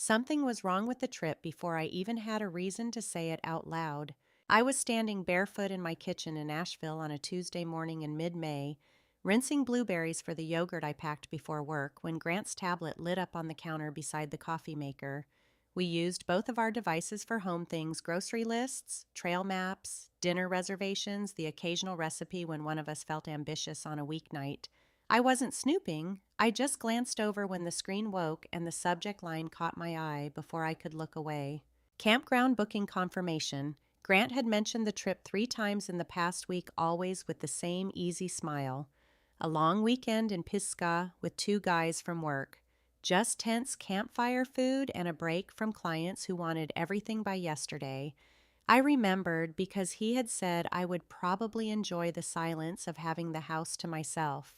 Something was wrong with the trip before I even had a reason to say it out loud. I was standing barefoot in my kitchen in Asheville on a Tuesday morning in mid-May, rinsing blueberries for the yogurt I packed before work when Grant's tablet lit up on the counter beside the coffee maker. We used both of our devices for home things: grocery lists, trail maps, dinner reservations, the occasional recipe when one of us felt ambitious on a weeknight. I wasn't snooping. I just glanced over when the screen woke and the subject line caught my eye before I could look away. Campground booking confirmation. Grant had mentioned the trip 3 times in the past week, always with the same easy smile. A long weekend in Pisgah with 2 guys from work. Just tense campfire food and a break from clients who wanted everything by yesterday. I remembered because he had said I would probably enjoy the silence of having the house to myself.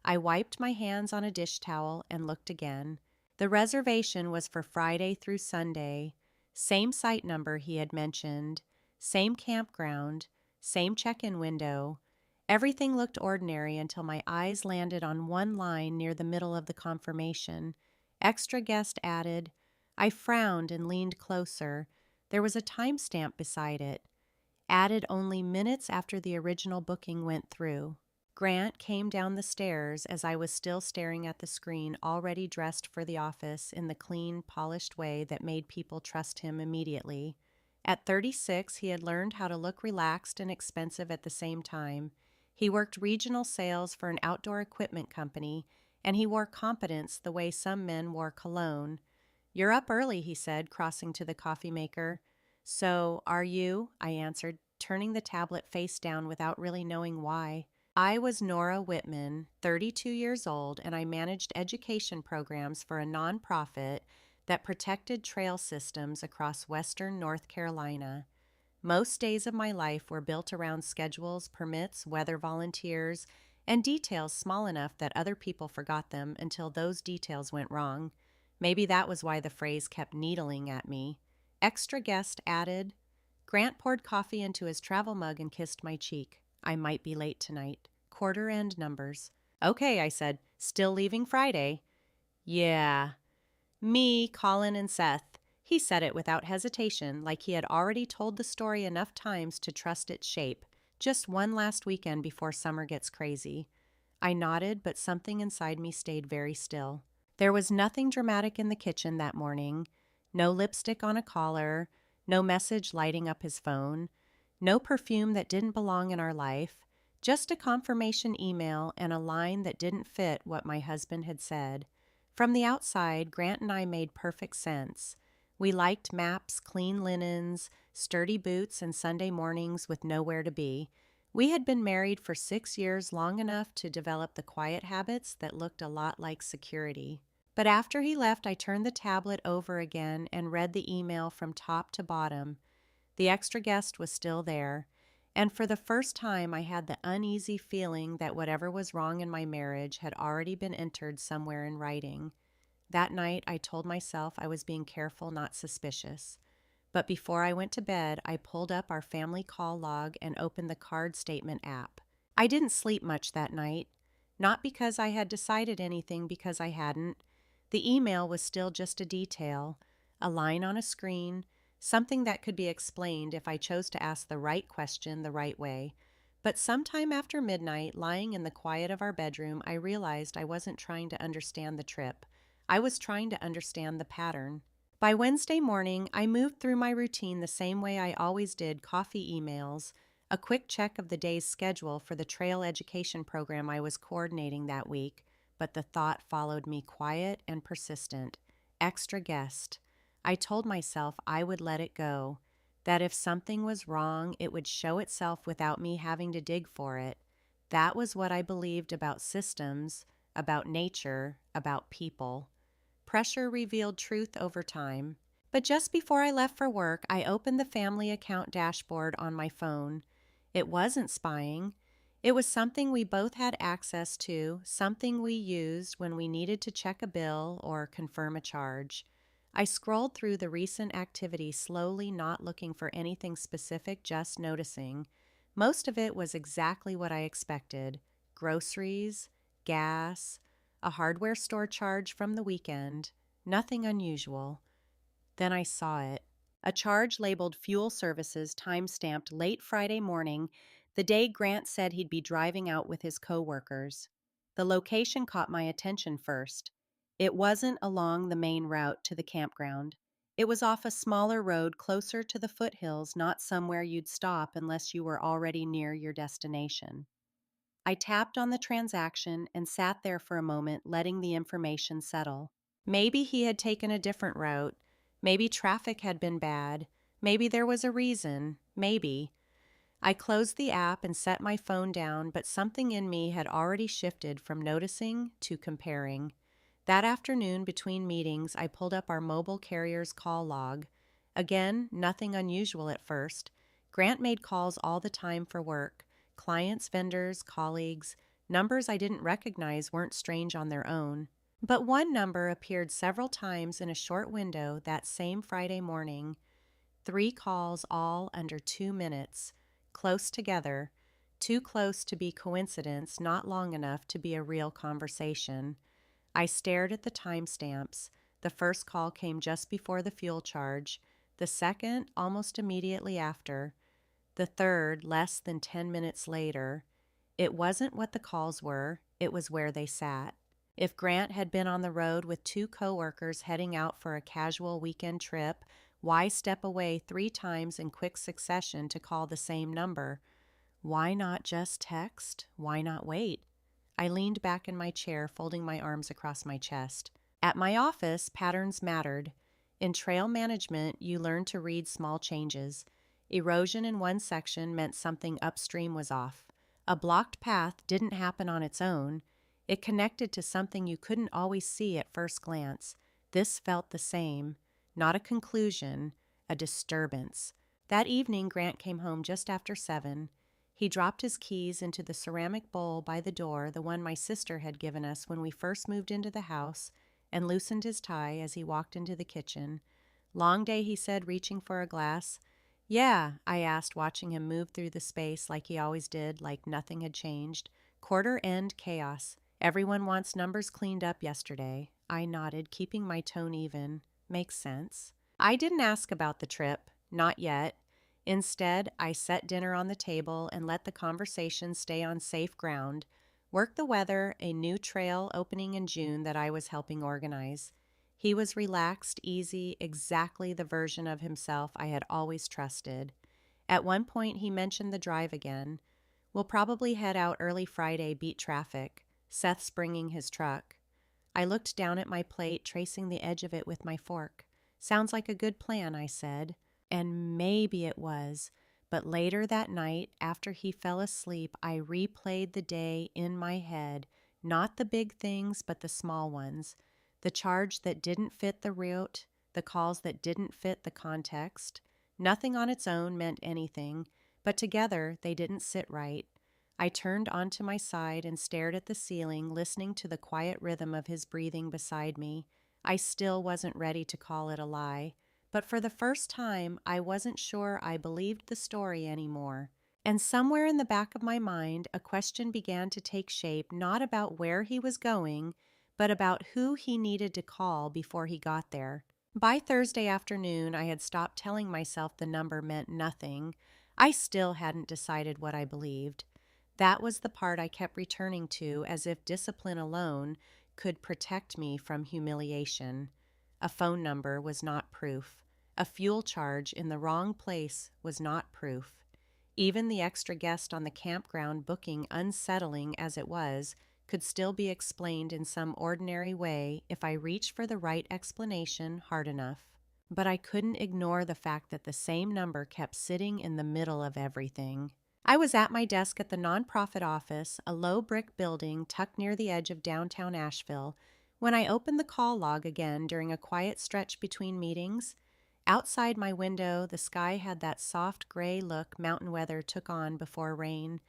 I wiped my hands on a dish towel and looked again. The reservation was for Friday through Sunday. Same site number he had mentioned. Same campground. Same check-in window. Everything looked ordinary until my eyes landed on one line near the middle of the confirmation. Extra guest added. I frowned and leaned closer. There was a timestamp beside it. Added only minutes after the original booking went through. Grant came down the stairs as I was still staring at the screen, already dressed for the office in the clean, polished way that made people trust him immediately. At 36, he had learned how to look relaxed and expensive at the same time. He worked regional sales for an outdoor equipment company, and he wore competence the way some men wore cologne. "You're up early," he said, crossing to the coffee maker. "So, are you?" I answered, turning the tablet face down without really knowing why. I was Nora Whitman, 32 years old, and I managed education programs for a nonprofit that protected trail systems across western North Carolina. Most days of my life were built around schedules, permits, weather volunteers, and details small enough that other people forgot them until those details went wrong. Maybe that was why the phrase kept needling at me. Extra guest added. Grant poured coffee into his travel mug and kissed my cheek. I might be late tonight. Quarter end numbers. "Okay," I said. "Still leaving Friday?" "Yeah." "Me, Colin, and Seth." He said it without hesitation, like he had already told the story enough times to trust its shape. Just one last weekend before summer gets crazy. I nodded, but something inside me stayed very still. There was nothing dramatic in the kitchen that morning. No lipstick on a collar, no message lighting up his phone, no perfume that didn't belong in our life, just a confirmation email and a line that didn't fit what my husband had said. From the outside, Grant and I made perfect sense. We liked maps, clean linens, sturdy boots, and Sunday mornings with nowhere to be. We had been married for 6 years, long enough to develop the quiet habits that looked a lot like security. But after he left, I turned the tablet over again and read the email from top to bottom. The extra guest was still there, and for the first time I had the uneasy feeling that whatever was wrong in my marriage had already been entered somewhere in writing. That night I told myself I was being careful, not suspicious. But before I went to bed, I pulled up our family call log and opened the card statement app. I didn't sleep much that night, not because I had decided anything, because I hadn't. The email was still just a detail, a line on a screen, something that could be explained if I chose to ask the right question the right way. But sometime after midnight, lying in the quiet of our bedroom, I realized I wasn't trying to understand the trip. I was trying to understand the pattern. By Wednesday morning, I moved through my routine the same way I always did: coffee emails, a quick check of the day's schedule for the trail education program I was coordinating that week, but the thought followed me, quiet and persistent. Extra guest. I told myself I would let it go, that if something was wrong, it would show itself without me having to dig for it. That was what I believed about systems, about nature, about people. Pressure revealed truth over time. But just before I left for work, I opened the family account dashboard on my phone. It wasn't spying. It was something we both had access to, something we used when we needed to check a bill or confirm a charge. I scrolled through the recent activity slowly, not looking for anything specific, just noticing. Most of it was exactly what I expected: groceries, gas, a hardware store charge from the weekend. Nothing unusual. Then I saw it. A charge labeled Fuel Services time-stamped late Friday morning, the day Grant said he'd be driving out with his coworkers. The location caught my attention first. It wasn't along the main route to the campground. It was off a smaller road closer to the foothills, not somewhere you'd stop unless you were already near your destination. I tapped on the transaction and sat there for a moment, letting the information settle. Maybe he had taken a different route. Maybe traffic had been bad. Maybe there was a reason. Maybe. I closed the app and set my phone down, but something in me had already shifted from noticing to comparing. That afternoon, between meetings, I pulled up our mobile carrier's call log. Again, nothing unusual at first. Grant made calls all the time for work. Clients, vendors, colleagues. Numbers I didn't recognize weren't strange on their own. But one number appeared several times in a short window that same Friday morning. 3 calls, all under 2 minutes. Close together. Too close to be coincidence, not long enough to be a real conversation. I stared at the timestamps. The first call came just before the fuel charge. The second, almost immediately after. The third, less than 10 minutes later. It wasn't what the calls were, it was where they sat. If Grant had been on the road with 2 coworkers heading out for a casual weekend trip, why step away 3 times in quick succession to call the same number? Why not just text? Why not wait? I leaned back in my chair, folding my arms across my chest. At my office, patterns mattered. In trail management, you learn to read small changes. Erosion in one section meant something upstream was off. A blocked path didn't happen on its own. It connected to something you couldn't always see at first glance. This felt the same. Not a conclusion, a disturbance. That evening, Grant came home just after 7. He dropped his keys into the ceramic bowl by the door, the one my sister had given us when we first moved into the house, and loosened his tie as he walked into the kitchen. "Long day," he said, reaching for a glass. "Yeah," I asked, watching him move through the space like he always did, like nothing had changed. "Quarter-end chaos. Everyone wants numbers cleaned up yesterday." I nodded, keeping my tone even. "Makes sense." I didn't ask about the trip. Not yet. Instead, I set dinner on the table and let the conversation stay on safe ground. Work the weather, a new trail opening in June that I was helping organize. He was relaxed, easy, exactly the version of himself I had always trusted. At one point, he mentioned the drive again. "We'll probably head out early Friday, beat traffic. Seth's bringing his truck." I looked down at my plate, tracing the edge of it with my fork. "Sounds like a good plan," I said. And maybe it was, but later that night, after he fell asleep, I replayed the day in my head, not the big things, but the small ones. The charge that didn't fit the route, the calls that didn't fit the context. Nothing on its own meant anything, but together they didn't sit right. I turned onto my side and stared at the ceiling, listening to the quiet rhythm of his breathing beside me. I still wasn't ready to call it a lie. But for the first time, I wasn't sure I believed the story anymore. And somewhere in the back of my mind, a question began to take shape, not about where he was going, but about who he needed to call before he got there. By Thursday afternoon, I had stopped telling myself the number meant nothing. I still hadn't decided what I believed. That was the part I kept returning to, as if discipline alone could protect me from humiliation. A phone number was not proof. A fuel charge in the wrong place was not proof. Even the extra guest on the campground booking, unsettling as it was, could still be explained in some ordinary way if I reached for the right explanation hard enough. But I couldn't ignore the fact that the same number kept sitting in the middle of everything. I was at my desk at the nonprofit office, a low brick building tucked near the edge of downtown Asheville, when I opened the call log again during a quiet stretch between meetings. Outside my window, the sky had that soft gray look mountain weather took on before rain.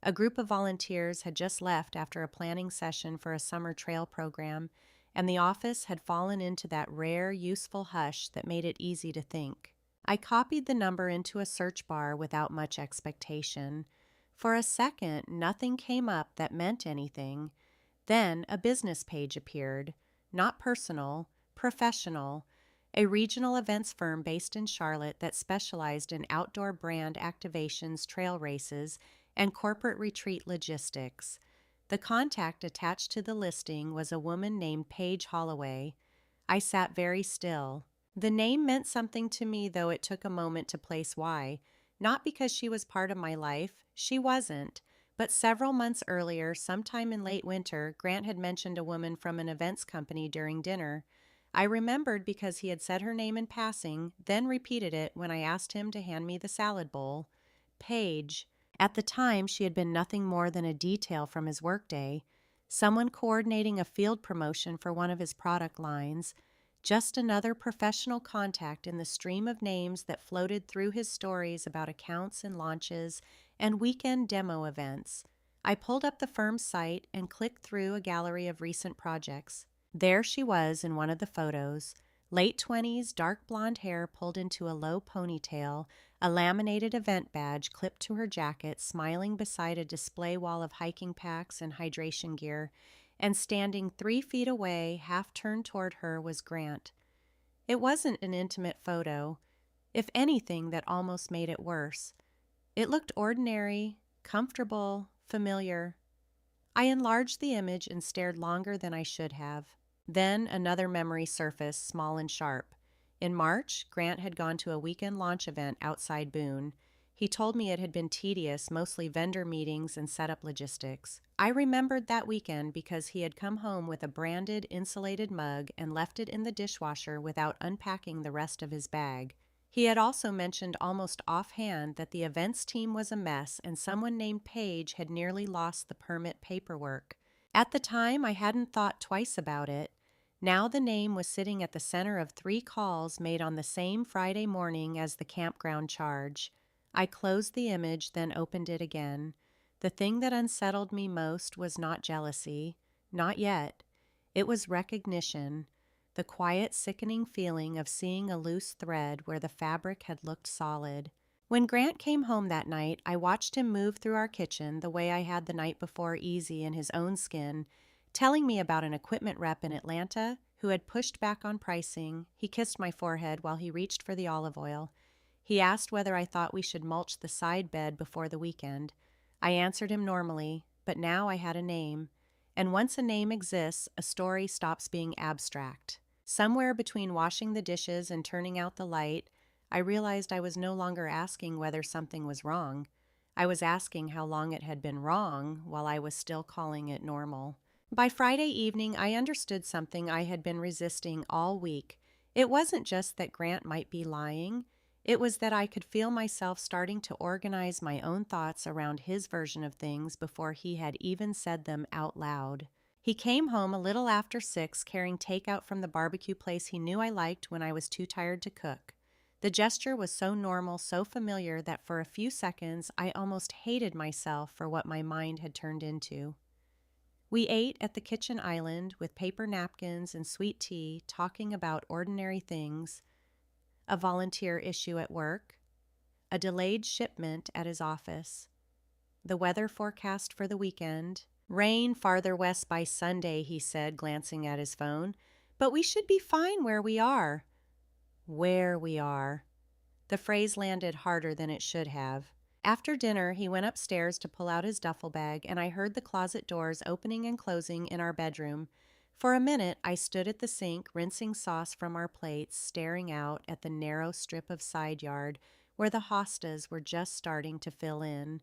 A group of volunteers had just left after a planning session for a summer trail program, and the office had fallen into that rare, useful hush that made it easy to think. I copied the number into a search bar without much expectation. For a second, nothing came up that meant anything. Then a business page appeared. Not personal, professional. a regional events firm based in Charlotte that specialized in outdoor brand activations, trail races, and corporate retreat logistics. The contact attached to the listing was a woman named Paige Holloway. I sat very still. The name meant something to me, though it took a moment to place why. Not because she was part of my life, she wasn't. But several months earlier, sometime in late winter, Grant had mentioned a woman from an events company during dinner. I remembered because he had said her name in passing, then repeated it when I asked him to hand me the salad bowl. Paige. At the time, she had been nothing more than a detail from his workday, someone coordinating a field promotion for one of his product lines, just another professional contact in the stream of names that floated through his stories about accounts and launches and weekend demo events. I pulled up the firm's site and clicked through a gallery of recent projects. There she was in one of the photos, late 20s, dark blonde hair pulled into a low ponytail, a laminated event badge clipped to her jacket, smiling beside a display wall of hiking packs and hydration gear, and standing 3 feet away, half turned toward her, was Grant. It wasn't an intimate photo. If anything, that almost made it worse. It looked ordinary, comfortable, familiar. I enlarged the image and stared longer than I should have. Then another memory surfaced, small and sharp. In March, Grant had gone to a weekend launch event outside Boone. He told me it had been tedious, mostly vendor meetings and setup logistics. I remembered that weekend because he had come home with a branded, insulated mug and left it in the dishwasher without unpacking the rest of his bag. He had also mentioned almost offhand that the events team was a mess and someone named Paige had nearly lost the permit paperwork. At the time, I hadn't thought twice about it. Now the name was sitting at the center of 3 calls made on the same Friday morning as the campground charge. I closed the image, then opened it again. The thing that unsettled me most was not jealousy. Not yet. It was recognition. The quiet, sickening feeling of seeing a loose thread where the fabric had looked solid. When Grant came home that night, I watched him move through our kitchen the way I had the night before, easy in his own skin, telling me about an equipment rep in Atlanta who had pushed back on pricing. He kissed my forehead while he reached for the olive oil. He asked whether I thought we should mulch the side bed before the weekend. I answered him normally, but now I had a name. And once a name exists, a story stops being abstract. Somewhere between washing the dishes and turning out the light, I realized I was no longer asking whether something was wrong. I was asking how long it had been wrong while I was still calling it normal. By Friday evening, I understood something I had been resisting all week. It wasn't just that Grant might be lying. It was that I could feel myself starting to organize my own thoughts around his version of things before he had even said them out loud. He came home a little after 6, carrying takeout from the barbecue place he knew I liked when I was too tired to cook. The gesture was so normal, so familiar, that for a few seconds I almost hated myself for what my mind had turned into. We ate at the kitchen island with paper napkins and sweet tea, talking about ordinary things, a volunteer issue at work, a delayed shipment at his office, the weather forecast for the weekend. Rain farther west by Sunday, he said, glancing at his phone. But we should be fine where we are. Where we are. The phrase landed harder than it should have. After dinner, he went upstairs to pull out his duffel bag, and I heard the closet doors opening and closing in our bedroom. For a minute, I stood at the sink, rinsing sauce from our plates, staring out at the narrow strip of side yard where the hostas were just starting to fill in.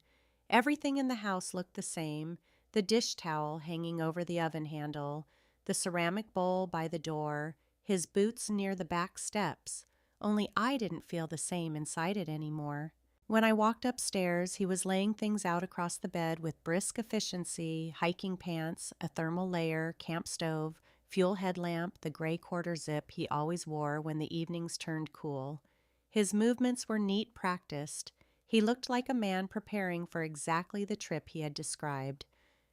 Everything in the house looked the same, the dish towel hanging over the oven handle, the ceramic bowl by the door, his boots near the back steps, only I didn't feel the same inside it anymore. When I walked upstairs, he was laying things out across the bed with brisk efficiency: hiking pants, a thermal layer, camp stove, fuel headlamp, the gray quarter zip he always wore when the evenings turned cool. His movements were neat, practiced. He looked like a man preparing for exactly the trip he had described.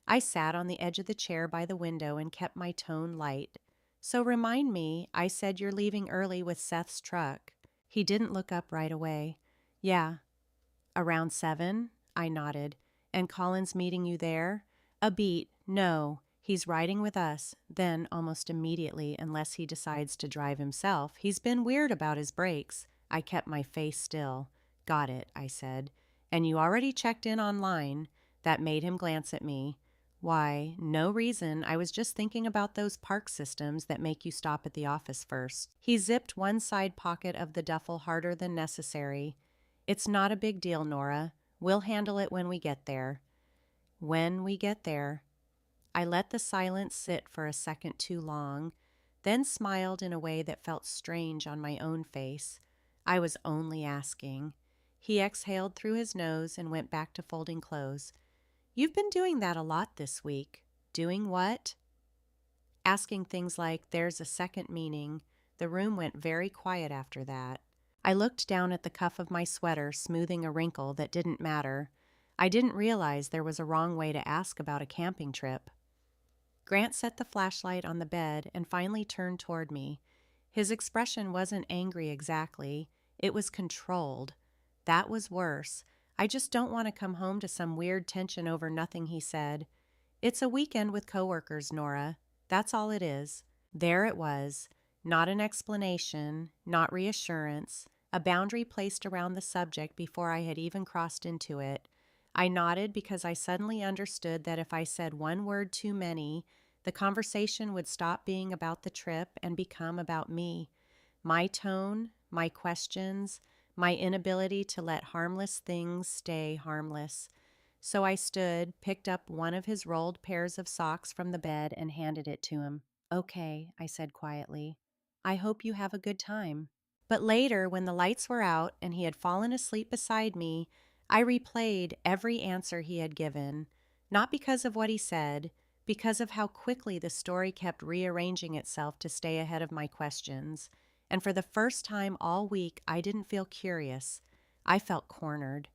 I sat on the edge of the chair by the window and kept my tone light. "So remind me," I said, "you're leaving early with Seth's truck." He didn't look up right away. "Yeah." "Around 7? I nodded. "And Colin's meeting you there?" "A beat. No." He's riding with us. Then, almost immediately, unless he decides to drive himself, he's been weird about his brakes. I kept my face still. Got it, I said. And you already checked in online. That made him glance at me. Why, no reason. I was just thinking about those park systems that make you stop at the office first. He zipped one side pocket of the duffel harder than necessary. It's not a big deal, Nora. We'll handle it when we get there. When we get there. I let the silence sit for a second too long, then smiled in a way that felt strange on my own face. I was only asking. He exhaled through his nose and went back to folding clothes. You've been doing that a lot this week. Doing what? Asking things like, there's a second meaning. The room went very quiet after that. I looked down at the cuff of my sweater, smoothing a wrinkle that didn't matter. I didn't realize there was a wrong way to ask about a camping trip. Grant set the flashlight on the bed and finally turned toward me. His expression wasn't angry exactly. It was controlled. That was worse. I just don't want to come home to some weird tension over nothing, he said. It's a weekend with coworkers, Nora. That's all it is. There it was. Not an explanation, not reassurance, a boundary placed around the subject before I had even crossed into it. I nodded because I suddenly understood that if I said one word too many, the conversation would stop being about the trip and become about me. My tone, my questions, my inability to let harmless things stay harmless. So I stood, picked up one of his rolled pairs of socks from the bed, and handed it to him. Okay, I said quietly. I hope you have a good time. But later, when the lights were out and he had fallen asleep beside me, I replayed every answer he had given, not because of what he said, because of how quickly the story kept rearranging itself to stay ahead of my questions. And for the first time all week, I didn't feel curious. I felt cornered.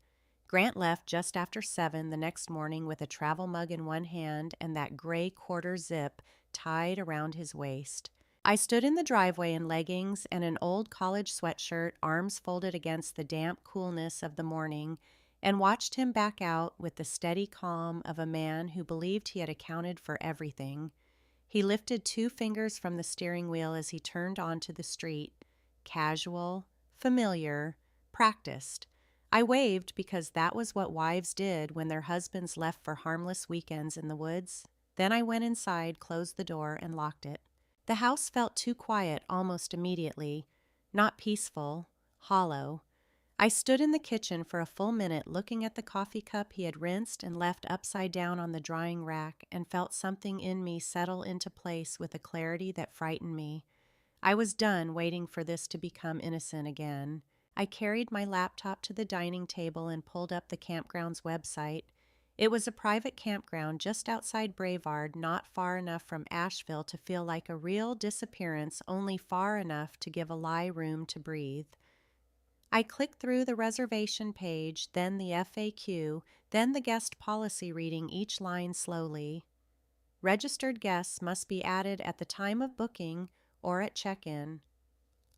Grant left just after 7 the next morning with a travel mug in one hand and that gray quarter zip tied around his waist. I stood in the driveway in leggings and an old college sweatshirt, arms folded against the damp coolness of the morning, and watched him back out with the steady calm of a man who believed he had accounted for everything. He lifted 2 fingers from the steering wheel as he turned onto the street. Casual, familiar, practiced. I waved because that was what wives did when their husbands left for harmless weekends in the woods. Then I went inside, closed the door, and locked it. The house felt too quiet almost immediately. Not peaceful, hollow. I stood in the kitchen for a full minute looking at the coffee cup he had rinsed and left upside down on the drying rack and felt something in me settle into place with a clarity that frightened me. I was done waiting for this to become innocent again. I carried my laptop to the dining table and pulled up the campground's website. It was a private campground just outside Brevard, not far enough from Asheville to feel like a real disappearance, only far enough to give a lie room to breathe. I clicked through the reservation page, then the FAQ, then the guest policy, reading each line slowly. Registered guests must be added at the time of booking or at check-in.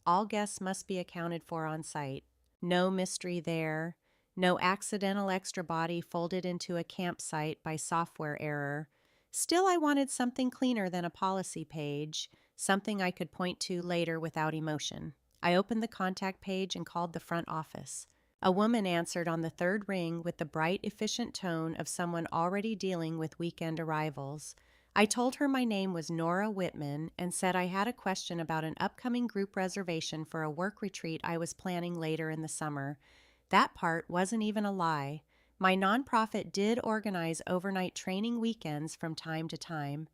All guests must be accounted for on site. No mystery there. No accidental extra body folded into a campsite by software error. Still, I wanted something cleaner than a policy page, something I could point to later without emotion. I opened the contact page and called the front office. A woman answered on the 3rd ring with the bright, efficient tone of someone already dealing with weekend arrivals. I told her my name was Nora Whitman and said I had a question about an upcoming group reservation for a work retreat I was planning later in the summer. That part wasn't even a lie. My nonprofit did organize overnight training weekends from time to time.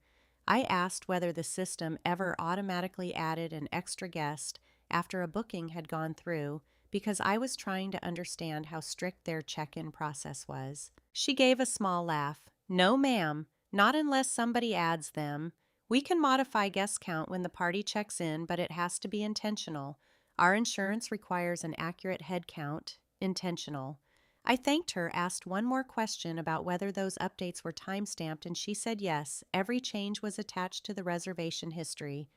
I asked whether the system ever automatically added an extra guest after a booking had gone through, because I was trying to understand how strict their check-in process was. She gave a small laugh. No, ma'am. Not unless somebody adds them. We can modify guest count when the party checks in, but it has to be intentional. Our insurance requires an accurate head count. Intentional. I thanked her, asked one more question about whether those updates were time-stamped, and she said yes. Every change was attached to the reservation history.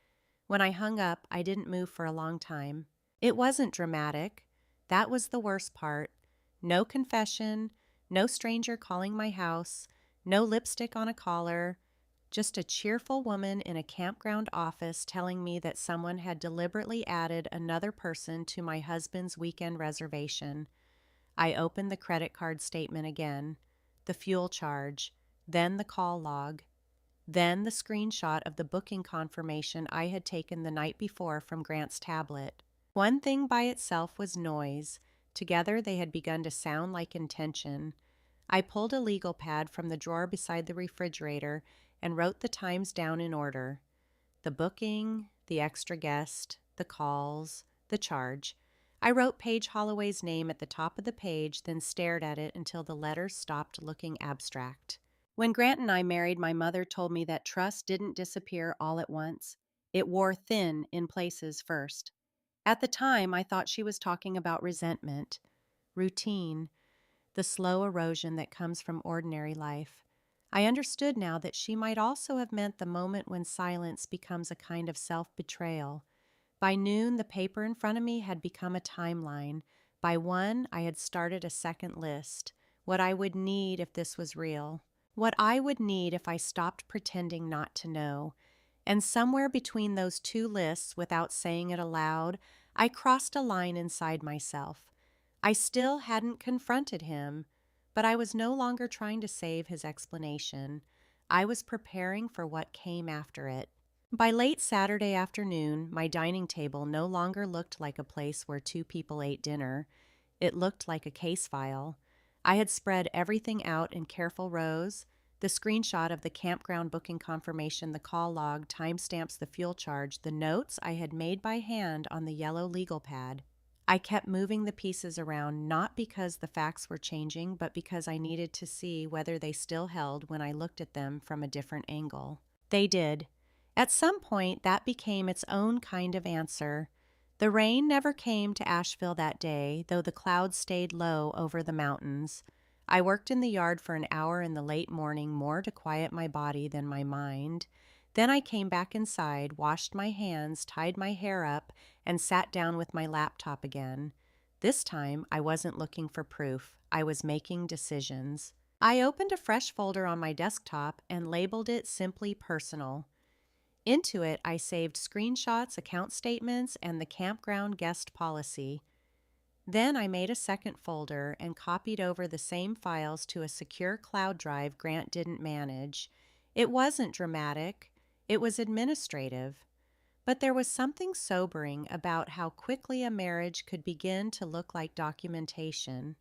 When I hung up, I didn't move for a long time. It wasn't dramatic. That was the worst part. No confession, no stranger calling my house, no lipstick on a collar, just a cheerful woman in a campground office telling me that someone had deliberately added another person to my husband's weekend reservation. I opened the credit card statement again, the fuel charge, then the call log, then the screenshot of the booking confirmation I had taken the night before from Grant's tablet. One thing by itself was noise. Together they had begun to sound like intention. I pulled a legal pad from the drawer beside the refrigerator and wrote the times down in order. The booking, the extra guest, the calls, the charge. I wrote Paige Holloway's name at the top of the page, then stared at it until the letters stopped looking abstract. When Grant and I married, my mother told me that trust didn't disappear all at once. It wore thin in places first. At the time, I thought she was talking about resentment, routine, the slow erosion that comes from ordinary life. I understood now that she might also have meant the moment when silence becomes a kind of self-betrayal. By noon, the paper in front of me had become a timeline. By 1, I had started a second list. What I would need if this was real. What I would need if I stopped pretending not to know. And somewhere between those two lists, without saying it aloud, I crossed a line inside myself. I still hadn't confronted him, but I was no longer trying to save his explanation. I was preparing for what came after it. By late Saturday afternoon, my dining table no longer looked like a place where 2 people ate dinner. It looked like a case file. I had spread everything out in careful rows. The screenshot of the campground booking confirmation, the call log, timestamps, the fuel charge, the notes I had made by hand on the yellow legal pad. I kept moving the pieces around, not because the facts were changing, but because I needed to see whether they still held when I looked at them from a different angle. They did. At some point, that became its own kind of answer. The rain never came to Asheville that day, though the clouds stayed low over the mountains. I worked in the yard for an hour in the late morning, more to quiet my body than my mind. Then I came back inside, washed my hands, tied my hair up, and sat down with my laptop again. This time, I wasn't looking for proof. I was making decisions. I opened a fresh folder on my desktop and labeled it simply personal. Into it, I saved screenshots, account statements, and the campground guest policy. Then I made a second folder and copied over the same files to a secure cloud drive Grant didn't manage. It wasn't dramatic. It was administrative. But there was something sobering about how quickly a marriage could begin to look like documentation.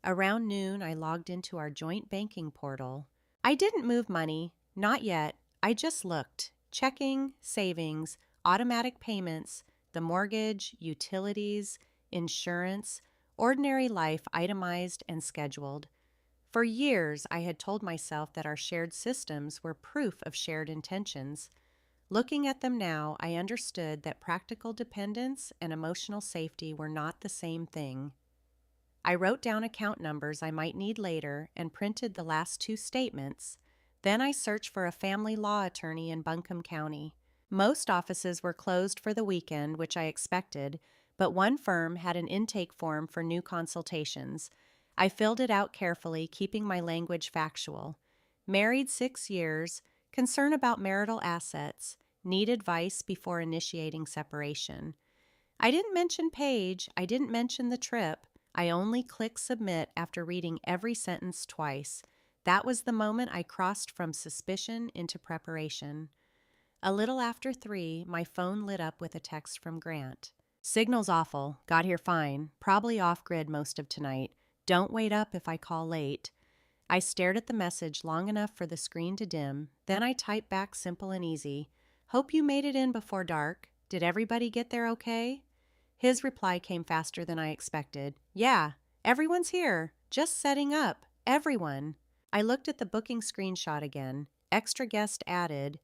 Around noon, I logged into our joint banking portal. I didn't move money, not yet. I just looked. Checking, savings, automatic payments, the mortgage, utilities, insurance, ordinary life itemized and scheduled. For years, I had told myself that our shared systems were proof of shared intentions. Looking at them now, I understood that practical dependence and emotional safety were not the same thing. I wrote down account numbers I might need later and printed the last 2 statements. Then I searched for a family law attorney in Buncombe County. Most offices were closed for the weekend, which I expected, but one firm had an intake form for new consultations. I filled it out carefully, keeping my language factual. Married 6 years, concern about marital assets, need advice before initiating separation. I didn't mention Paige, I didn't mention the trip. I only clicked submit after reading every sentence twice. That was the moment I crossed from suspicion into preparation. A little after 3, my phone lit up with a text from Grant. Signal's awful. Got here fine. Probably off-grid most of tonight. Don't wait up if I call late. I stared at the message long enough for the screen to dim. Then I typed back simple and easy. Hope you made it in before dark. Did everybody get there okay? His reply came faster than I expected. Yeah, everyone's here. Just setting up. Everyone. I looked at the booking screenshot again. Extra guest added.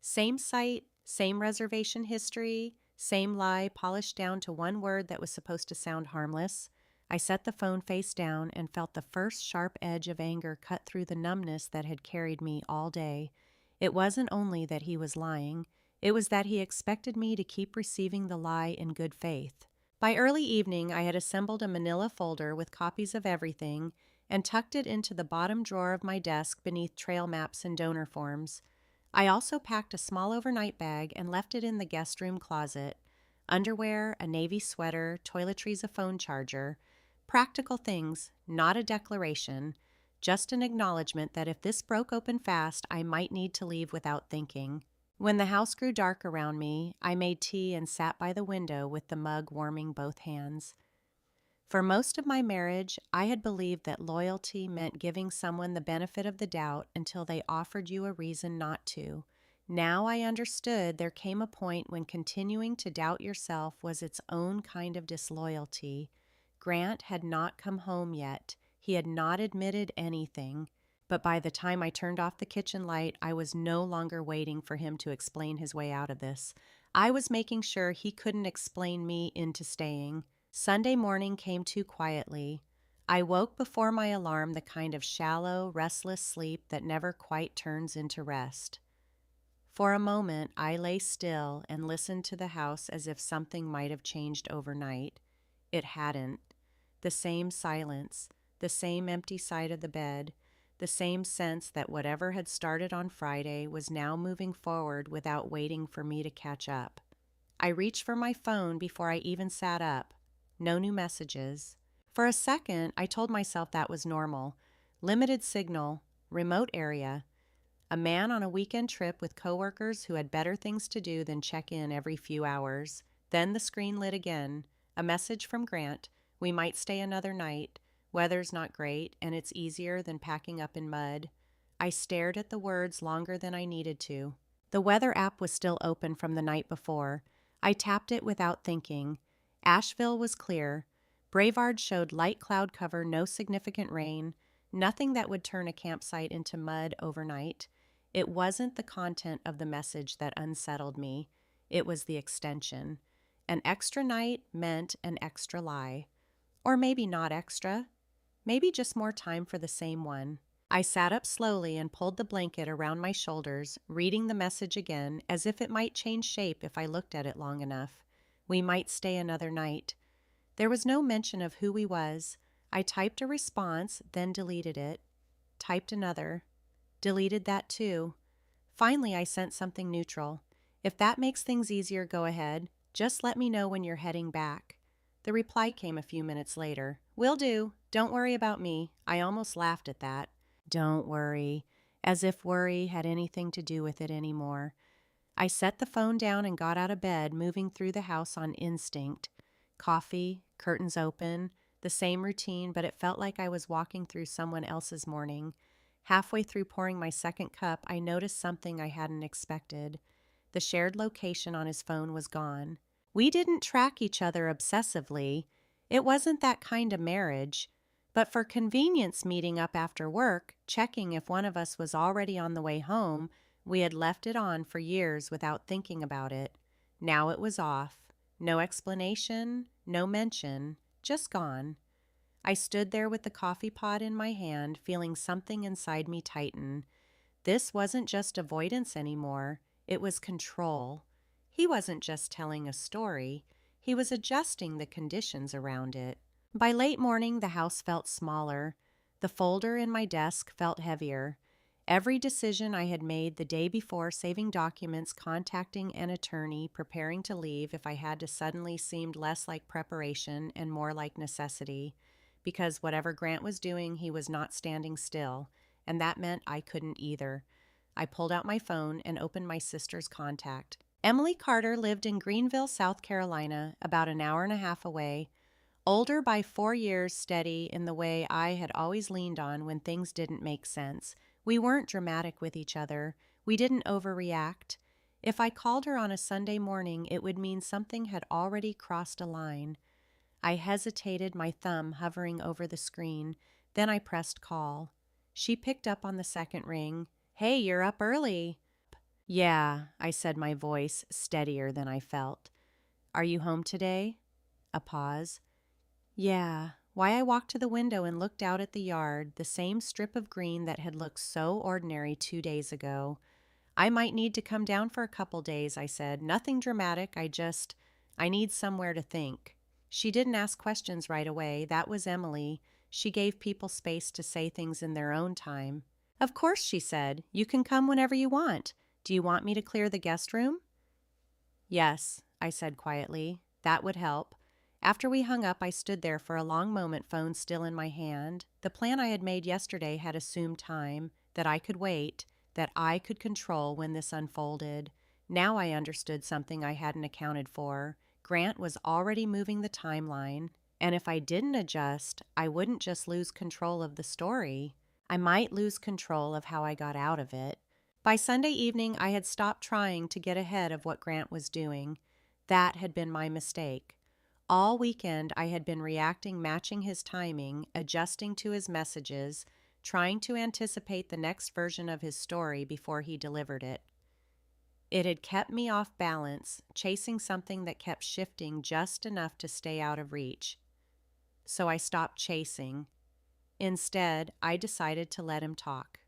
Same site, same reservation history, same lie polished down to one word that was supposed to sound harmless. I set the phone face down and felt the first sharp edge of anger cut through the numbness that had carried me all day. It wasn't only that he was lying. It was that he expected me to keep receiving the lie in good faith. By early evening, I had assembled a manila folder with copies of everything and tucked it into the bottom drawer of my desk beneath trail maps and donor forms. I also packed a small overnight bag and left it in the guest room closet. Underwear, a navy sweater, toiletries, a phone charger. Practical things, not a declaration, just an acknowledgement that if this broke open fast, I might need to leave without thinking. When the house grew dark around me, I made tea and sat by the window with the mug warming both hands. For most of my marriage, I had believed that loyalty meant giving someone the benefit of the doubt until they offered you a reason not to. Now I understood there came a point when continuing to doubt yourself was its own kind of disloyalty. Grant had not come home yet. He had not admitted anything. But by the time I turned off the kitchen light, I was no longer waiting for him to explain his way out of this. I was making sure he couldn't explain me into staying. Sunday morning came too quietly. I woke before my alarm, the kind of shallow, restless sleep that never quite turns into rest. For a moment, I lay still and listened to the house as if something might have changed overnight. It hadn't. The same silence, the same empty side of the bed, the same sense that whatever had started on Friday was now moving forward without waiting for me to catch up. I reached for my phone before I even sat up. No new messages. For a second, I told myself that was normal. Limited signal, remote area. A man on a weekend trip with coworkers who had better things to do than check in every few hours. Then the screen lit again. A message from Grant. We might stay another night. Weather's not great, and it's easier than packing up in mud. I stared at the words longer than I needed to. The weather app was still open from the night before. I tapped it without thinking. Asheville was clear. Brevard showed light cloud cover, no significant rain, nothing that would turn a campsite into mud overnight. It wasn't the content of the message that unsettled me. It was the extension. An extra night meant an extra lie. Or maybe not extra. Maybe just more time for the same one. I sat up slowly and pulled the blanket around my shoulders, reading the message again as if it might change shape if I looked at it long enough. We might stay another night. There was no mention of who he was. I typed a response, then deleted it. Typed another. Deleted that too. Finally, I sent something neutral. If that makes things easier, go ahead. Just let me know when you're heading back. The reply came a few minutes later. Will do. Don't worry about me. I almost laughed at that. Don't worry. As if worry had anything to do with it anymore. I set the phone down and got out of bed, moving through the house on instinct. Coffee, curtains open, the same routine, but it felt like I was walking through someone else's morning. Halfway through pouring my second cup, I noticed something I hadn't expected. The shared location on his phone was gone. We didn't track each other obsessively. It wasn't that kind of marriage. But for convenience, meeting up after work, checking if one of us was already on the way home, we had left it on for years without thinking about it. Now it was off. No explanation, no mention, just gone. I stood there with the coffee pot in my hand, feeling something inside me tighten. This wasn't just avoidance anymore. It was control. He wasn't just telling a story. He was adjusting the conditions around it. By late morning, the house felt smaller. The folder in my desk felt heavier. Every decision I had made the day before, saving documents, contacting an attorney, preparing to leave if I had to, suddenly seemed less like preparation and more like necessity. Because whatever Grant was doing, he was not standing still, and that meant I couldn't either. I pulled out my phone and opened my sister's contact. Emily Carter lived in Greenville, South Carolina, about an hour and a half away. Older by 4 years, steady in the way I had always leaned on when things didn't make sense. We weren't dramatic with each other. We didn't overreact. If I called her on a Sunday morning, it would mean something had already crossed a line. I hesitated, my thumb hovering over the screen. Then I pressed call. She picked up on the second ring. Hey, you're up early. Yeah, I said, my voice steadier than I felt. Are you home today? A pause. Yeah. Why I walked to the window and looked out at the yard, the same strip of green that had looked so ordinary 2 days ago. I might need to come down for a couple days, I said. Nothing dramatic, I need somewhere to think. She didn't ask questions right away. That was Emily. She gave people space to say things in their own time. Of course, she said. You can come whenever you want. Do you want me to clear the guest room? Yes, I said quietly. That would help. After we hung up, I stood there for a long moment, phone still in my hand. The plan I had made yesterday had assumed time, that I could wait, that I could control when this unfolded. Now I understood something I hadn't accounted for. Grant was already moving the timeline, and if I didn't adjust, I wouldn't just lose control of the story. I might lose control of how I got out of it. By Sunday evening, I had stopped trying to get ahead of what Grant was doing. That had been my mistake. All weekend, I had been reacting, matching his timing, adjusting to his messages, trying to anticipate the next version of his story before he delivered it. It had kept me off balance, chasing something that kept shifting just enough to stay out of reach. So I stopped chasing. Instead, I decided to let him talk.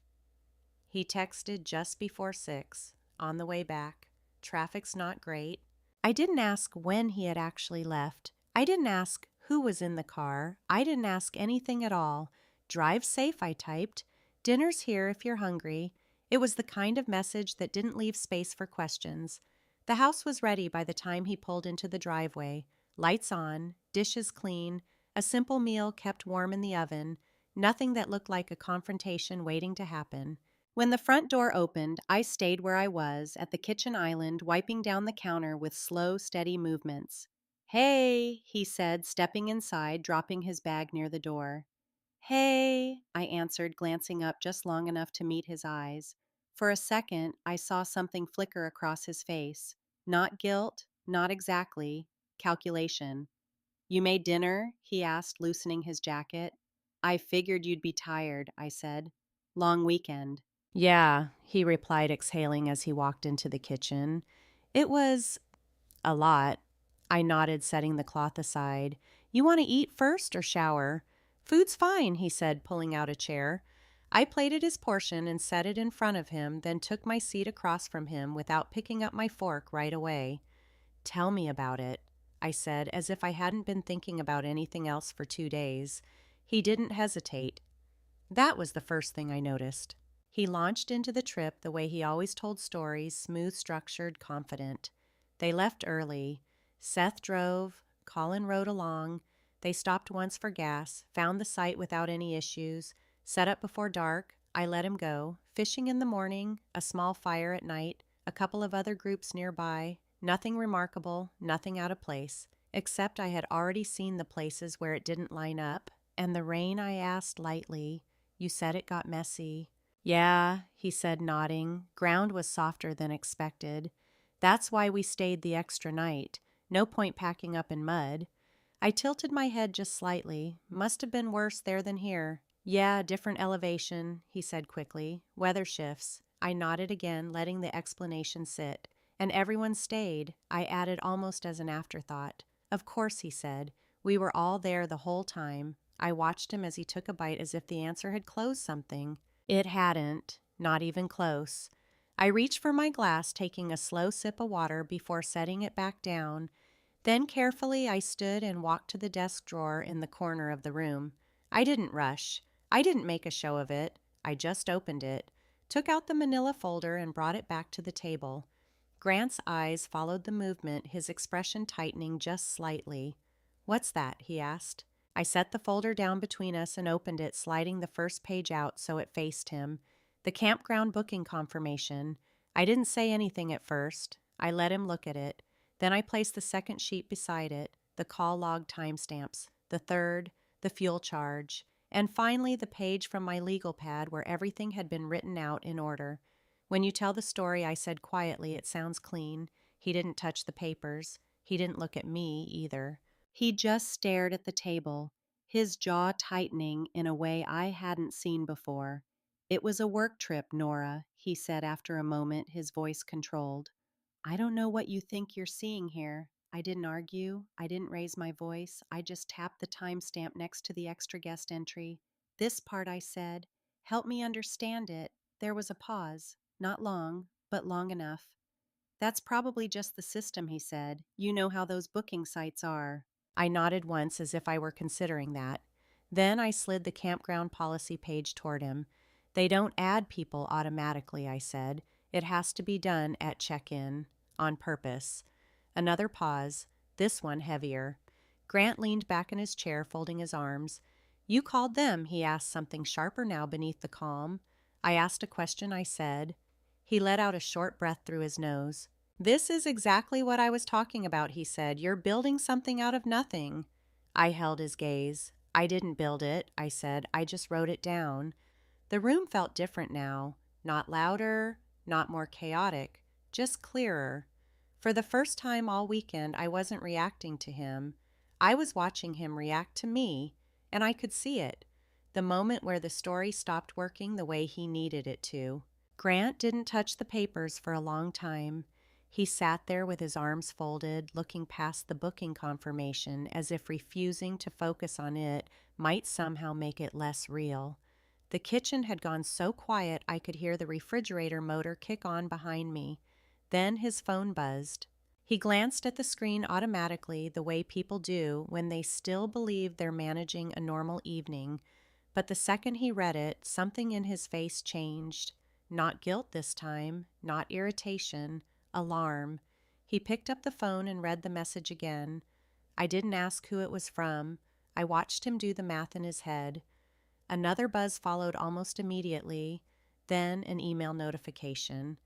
He texted just before 6, on the way back. Traffic's not great. I didn't ask when he had actually left. I didn't ask who was in the car. I didn't ask anything at all. Drive safe, I typed. Dinner's here if you're hungry. It was the kind of message that didn't leave space for questions. The house was ready by the time he pulled into the driveway. Lights on, dishes clean, a simple meal kept warm in the oven, nothing that looked like a confrontation waiting to happen. When the front door opened, I stayed where I was, at the kitchen island, wiping down the counter with slow, steady movements. "Hey," he said, stepping inside, dropping his bag near the door. "Hey," I answered, glancing up just long enough to meet his eyes. For a second, I saw something flicker across his face. Not guilt, not exactly. Calculation. "You made dinner?" he asked, loosening his jacket. "I figured you'd be tired," I said. "Long weekend." "Yeah," he replied, exhaling as he walked into the kitchen. "It was a lot." I nodded, setting the cloth aside. "You want to eat first or shower?" "Food's fine," he said, pulling out a chair. I plated his portion and set it in front of him, then took my seat across from him without picking up my fork right away. "Tell me about it," I said, as if I hadn't been thinking about anything else for 2 days. He didn't hesitate. That was the first thing I noticed. He launched into the trip the way he always told stories, smooth, structured, confident. They left early. Seth drove, Colin rode along. They stopped once for gas, found the site without any issues, set up before dark. I let him go. Fishing in the morning, a small fire at night, a couple of other groups nearby. Nothing remarkable, nothing out of place, except I had already seen the places where it didn't line up. And the rain, I asked lightly. "You said it got messy." "Yeah," he said, nodding. "Ground was softer than expected. That's why we stayed the extra night. No point packing up in mud." I tilted my head just slightly. "Must have been worse there than here." "Yeah, different elevation," he said quickly. "Weather shifts." I nodded again, letting the explanation sit. "And everyone stayed," I added almost as an afterthought. "Of course," he said. "We were all there the whole time." I watched him as he took a bite as if the answer had closed something. It hadn't, not even close. I reached for my glass, taking a slow sip of water before setting it back down. Then carefully I stood and walked to the desk drawer in the corner of the room. I didn't rush. I didn't make a show of it. I just opened it, took out the manila folder and brought it back to the table. Grant's eyes followed the movement, his expression tightening just slightly. "What's that?" he asked. I set the folder down between us and opened it, sliding the first page out so it faced him. The campground booking confirmation. I didn't say anything at first. I let him look at it. Then I placed the second sheet beside it, the call log timestamps, the third, the fuel charge, and finally the page from my legal pad where everything had been written out in order. "When you tell the story," I said quietly, "it sounds clean." He didn't touch the papers. He didn't look at me either. He just stared at the table, his jaw tightening in a way I hadn't seen before. "It was a work trip, Nora," he said after a moment, his voice controlled. "I don't know what you think you're seeing here." I didn't argue. I didn't raise my voice. I just tapped the timestamp next to the extra guest entry. "This part," I said. "Help me understand it." There was a pause. Not long, but long enough. "That's probably just the system," he said. "You know how those booking sites are." I nodded once as if I were considering that. Then I slid the campground policy page toward him. "They don't add people automatically," I said. It has to be done at check-in, on purpose. Another pause, this one heavier. Grant leaned back in his chair, folding his arms. You called them, he asked, something sharper now beneath the calm. I asked a question, I said. He let out a short breath through his nose. This is exactly what I was talking about, he said. You're building something out of nothing. I held his gaze. I didn't build it, I said. I just wrote it down. The room felt different now. Not louder, not more chaotic, just clearer. For the first time all weekend, I wasn't reacting to him. I was watching him react to me, and I could see it. The moment where the story stopped working the way he needed it to. Grant didn't touch the papers for a long time. He sat there with his arms folded, looking past the booking confirmation as if refusing to focus on it might somehow make it less real. The kitchen had gone so quiet I could hear the refrigerator motor kick on behind me. Then his phone buzzed. He glanced at the screen automatically, the way people do when they still believe they're managing a normal evening. But the second he read it, something in his face changed. Not guilt this time, not irritation, alarm. He picked up the phone and read the message again. I didn't ask who it was from. I watched him do the math in his head. Another buzz followed almost immediately, then an email notification.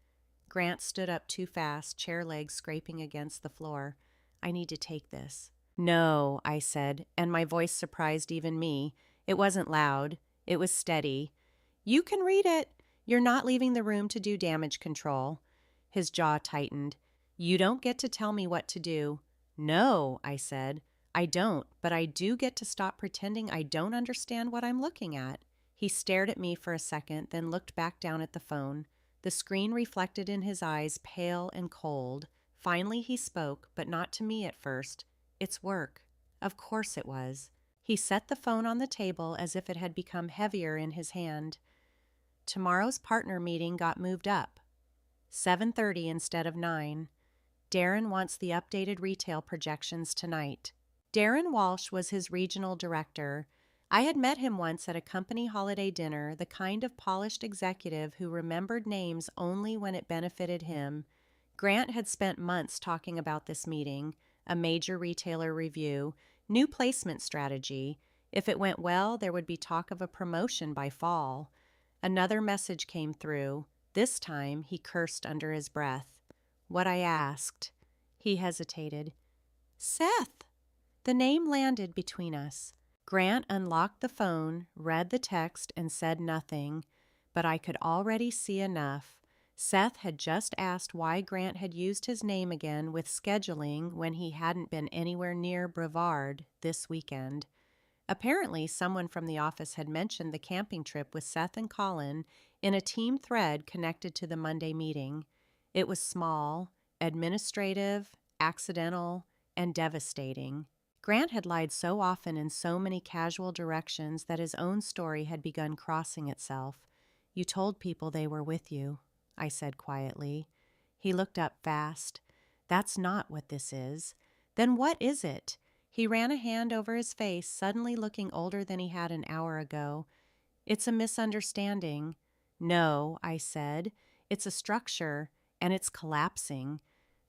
Grant stood up too fast, chair legs scraping against the floor. I need to take this. No, I said, and my voice surprised even me. It wasn't loud. It was steady. You can read it. You're not leaving the room to do damage control. His jaw tightened. You don't get to tell me what to do. No, I said. I don't, but I do get to stop pretending I don't understand what I'm looking at. He stared at me for a second, then looked back down at the phone. The screen reflected in his eyes, pale and cold. Finally he spoke, but not to me at first. It's work. Of course it was. He set the phone on the table as if it had become heavier in his hand. Tomorrow's partner meeting got moved up. 7:30 instead of 9. Darren wants the updated retail projections tonight. Darren Walsh was his regional director. I had met him once at a company holiday dinner, the kind of polished executive who remembered names only when it benefited him. Grant had spent months talking about this meeting, a major retailer review, new placement strategy. If it went well, there would be talk of a promotion by fall. Another message came through. This time, he cursed under his breath. What I asked. He hesitated. Seth! The name landed between us. Grant unlocked the phone, read the text, and said nothing, but I could already see enough. Seth had just asked why Grant had used his name again with scheduling when he hadn't been anywhere near Brevard this weekend. Apparently, someone from the office had mentioned the camping trip with Seth and Colin in a team thread connected to the Monday meeting. It was small, administrative, accidental, and devastating. Grant had lied so often in so many casual directions that his own story had begun crossing itself. You told people they were with you, I said quietly. He looked up fast. That's not what this is. Then what is it? He ran a hand over his face, suddenly looking older than he had an hour ago. It's a misunderstanding. No, I said. It's a structure, and it's collapsing.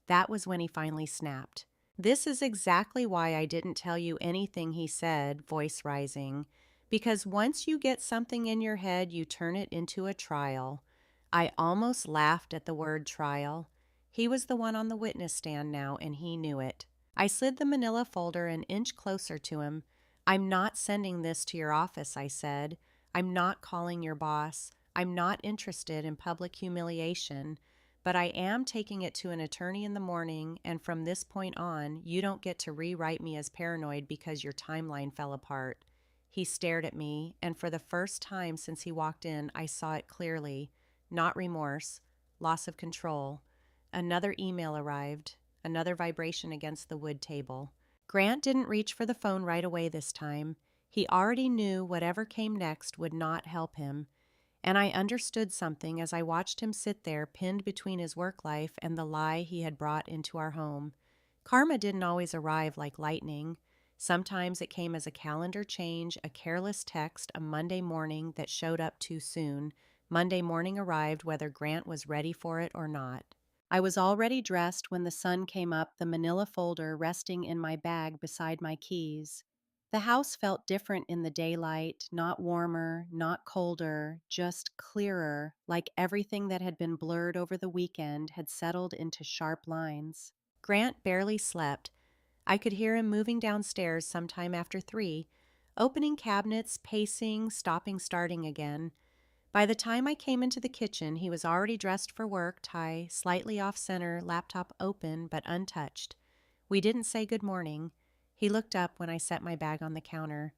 That was when he finally snapped. This is exactly why I didn't tell you anything, he said, voice rising. Because once you get something in your head, you turn it into a trial. I almost laughed at the word trial. He was the one on the witness stand now, and he knew it. I slid the manila folder an inch closer to him. I'm not sending this to your office, I said. I'm not calling your boss. I'm not interested in public humiliation. But I am taking it to an attorney in the morning, and from this point on, you don't get to rewrite me as paranoid because your timeline fell apart. He stared at me, and for the first time since he walked in, I saw it clearly. Not remorse, loss of control. Another email arrived, another vibration against the wood table. Grant didn't reach for the phone right away this time. He already knew whatever came next would not help him. And I understood something as I watched him sit there pinned between his work life and the lie he had brought into our home. Karma didn't always arrive like lightning. Sometimes it came as a calendar change, a careless text, a Monday morning that showed up too soon. Monday morning arrived whether Grant was ready for it or not. I was already dressed when the sun came up, the manila folder resting in my bag beside my keys. The house felt different in the daylight, not warmer, not colder, just clearer, like everything that had been blurred over the weekend had settled into sharp lines. Grant barely slept. I could hear him moving downstairs sometime after 3, opening cabinets, pacing, stopping, starting again. By the time I came into the kitchen, he was already dressed for work, tie slightly off center, laptop open but untouched. We didn't say good morning. He looked up when I set my bag on the counter.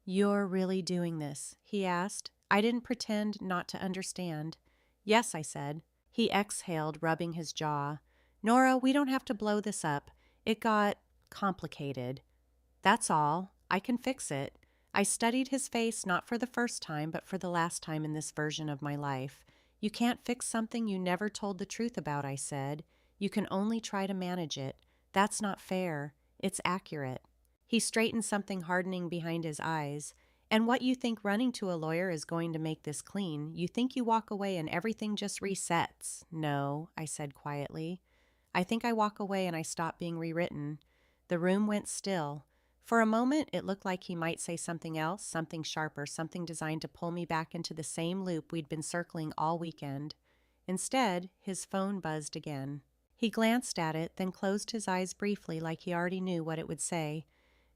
"You're really doing this?" he asked. I didn't pretend not to understand. "Yes," I said. He exhaled, rubbing his jaw. "Nora, we don't have to blow this up. It got complicated. That's all. I can fix it." I studied his face not for the first time, but for the last time in this version of my life. "You can't fix something you never told the truth about," I said. "You can only try to manage it. That's not fair. It's accurate." He straightened, something hardening behind his eyes. "And what you think running to a lawyer is going to make this clean? You think you walk away and everything just resets?" "No," I said quietly. "I think I walk away and I stop being rewritten." The room went still. For a moment, it looked like he might say something else, something sharper, something designed to pull me back into the same loop we'd been circling all weekend. Instead, his phone buzzed again. He glanced at it, then closed his eyes briefly like he already knew what it would say.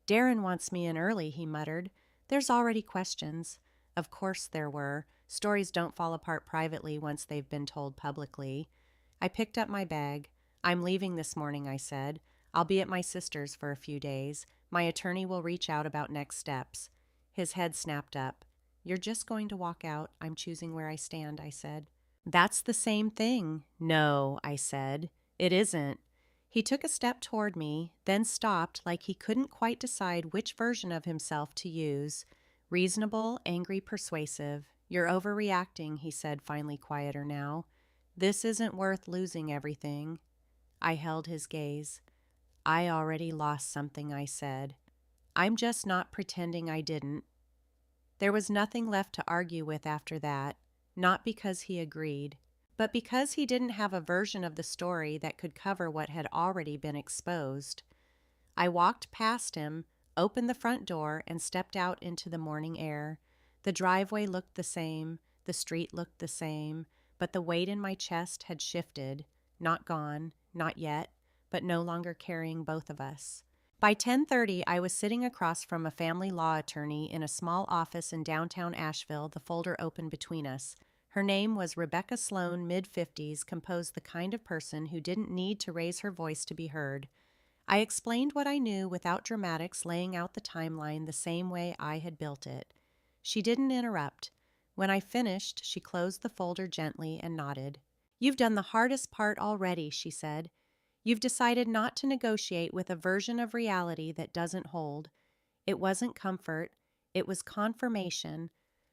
"Darren wants me in early," he muttered. "There's already questions." Of course there were. Stories don't fall apart privately once they've been told publicly. I picked up my bag. "I'm leaving this morning," I said. "I'll be at my sister's for a few days. My attorney will reach out about next steps." His head snapped up. "You're just going to walk out? I'm choosing where I stand," I said. "That's the same thing." "No," I said. "It isn't." He took a step toward me, then stopped like he couldn't quite decide which version of himself to use. Reasonable, angry, persuasive. "You're overreacting," he said, finally quieter now. "This isn't worth losing everything." I held his gaze. "I already lost something," I said. "I'm just not pretending I didn't." There was nothing left to argue with after that, not because he agreed, but because he didn't have a version of the story that could cover what had already been exposed. I walked past him, opened the front door, and stepped out into the morning air. The driveway looked the same, the street looked the same, but the weight in my chest had shifted, not gone, not yet, but no longer carrying both of us. By 10:30, I was sitting across from a family law attorney in a small office in downtown Asheville, the folder open between us. Her name was Rebecca Sloan, mid-50s, composed the kind of person who didn't need to raise her voice to be heard. I explained what I knew without dramatics, laying out the timeline the same way I had built it. She didn't interrupt. When I finished, she closed the folder gently and nodded. "You've done the hardest part already," she said. "You've decided not to negotiate with a version of reality that doesn't hold." It wasn't comfort. It was confirmation.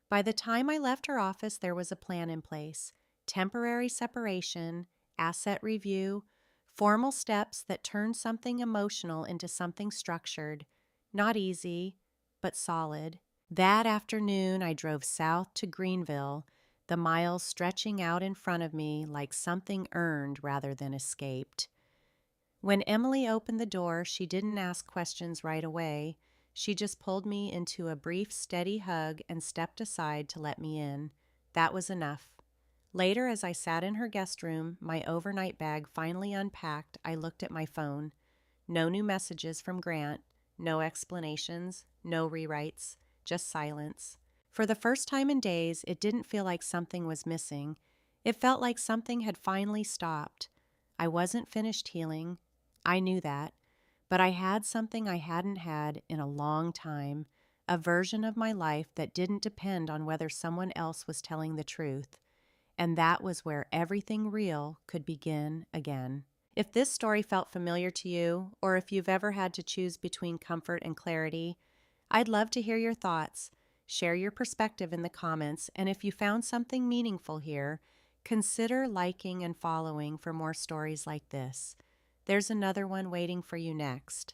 By the time I left her office, there was a plan in place. Temporary separation, asset review, formal steps that turned something emotional into something structured. Not easy, but solid. That afternoon, I drove south to Greenville, the miles stretching out in front of me like something earned rather than escaped. When Emily opened the door, she didn't ask questions right away. She just pulled me into a brief, steady hug and stepped aside to let me in. That was enough. Later, as I sat in her guest room, my overnight bag finally unpacked, I looked at my phone. No new messages from Grant, no explanations, no rewrites, just silence. For the first time in days, it didn't feel like something was missing. It felt like something had finally stopped. I wasn't finished healing. I knew that. But I had something I hadn't had in a long time, a version of my life that didn't depend on whether someone else was telling the truth. And that was where everything real could begin again. If this story felt familiar to you, or if you've ever had to choose between comfort and clarity, I'd love to hear your thoughts. Share your perspective in the comments, and if you found something meaningful here, consider liking and following for more stories like this. There's another one waiting for you next.